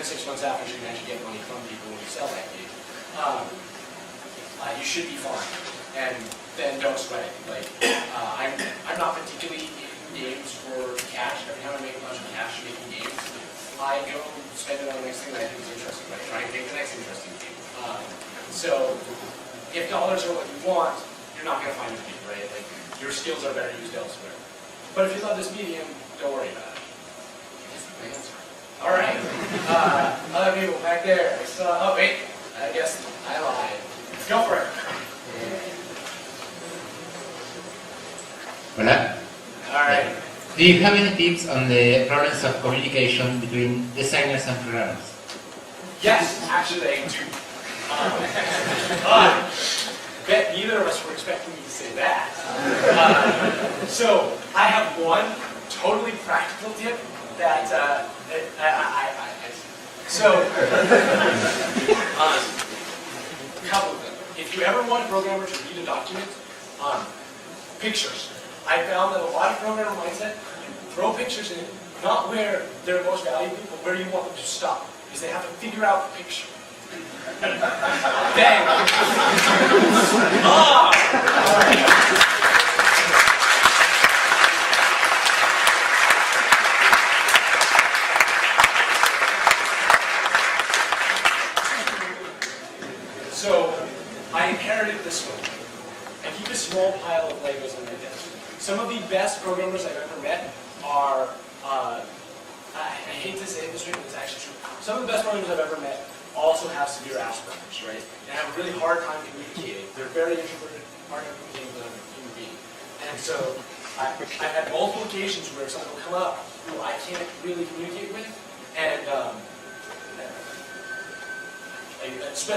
then 6 months after, you can actually get money from people when you sell that game. You should be fine, and then don't sweat it. Like, I'm not particularly in games for cash. Every time I make a bunch of cash making games, I go spend it on the next thing that I think is interesting. Right? Try and make the next interesting game. So, if dollars are what you want, you're not going to find a game, right? Like, your skills are better used elsewhere. But if you love this medium, don't worry about it. That's the answer. All right. Other people back there. I saw. Oh wait. I guess I lied. Let's go for it. Hola. All right. Do you have any tips on the problems of communication between designers and programmers? Yes, actually I do. Bet neither of us were expecting me to say that. So I have one totally practical tip that a couple of them. If you ever want a programmer to read a document, pictures. I found that a lot of programmer mindset, you throw pictures in, not where they're most valuable, but where you want them to stop, because they have to figure out the picture. Bang! So, I inherited this one. I keep a small pile of Legos on my desk. Some of the best programmers I've ever met are, I hate to say this, but it's actually true. Some of the best programmers I've ever met also have severe Asperger's, right? And have a really hard time communicating. They're very introverted, hard time communicating with another human being. And so I've had multiple occasions where someone will come up who I can't really communicate with, and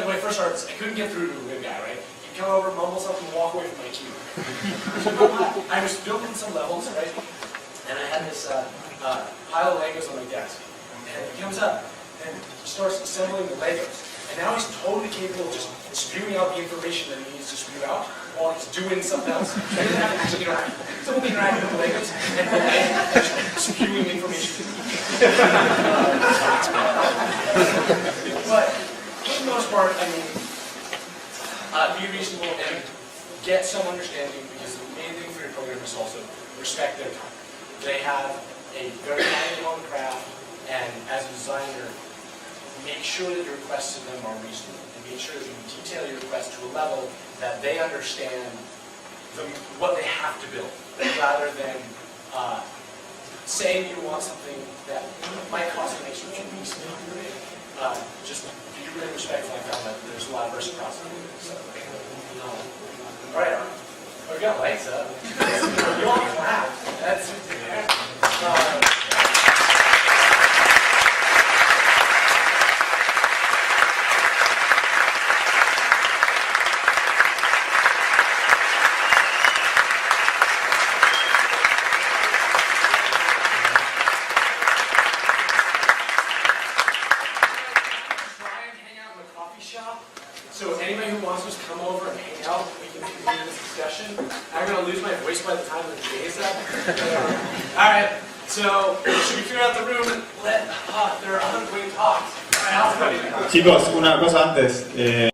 when I first started, I couldn't get through to a good guy, right? He'd come over, mumble something, and walk away from my cube. So I was building some levels, right? And I had this pile of Legos on my desk. And he comes up and he starts assembling the Legos. And now he's totally capable of just spewing out the information that he needs to spew out while he's doing something else. He doesn't have to actually interact. He's only interacting with the Legos and just spewing information. But for the most part, I mean, be reasonable and get some understanding, because the main thing for your programmers is also respect their time. They have a very high name on the craft, and as a designer, make sure that your requests to them are reasonable, and make sure that you detail your request to a level that they understand what they have to build, rather than saying you want something that might cost an extra few weeks. Just be really respectful. I found that there's a lot of reciprocity. So, all right, we got lights up. You all clap. That's So anybody who wants to just come over and hang out, we can continue this discussion. I'm going to lose my voice by the time the day is up. Alright, so should we clear out the room and let there are other great talks? Alright, how's it going? Chicos, una cosa antes.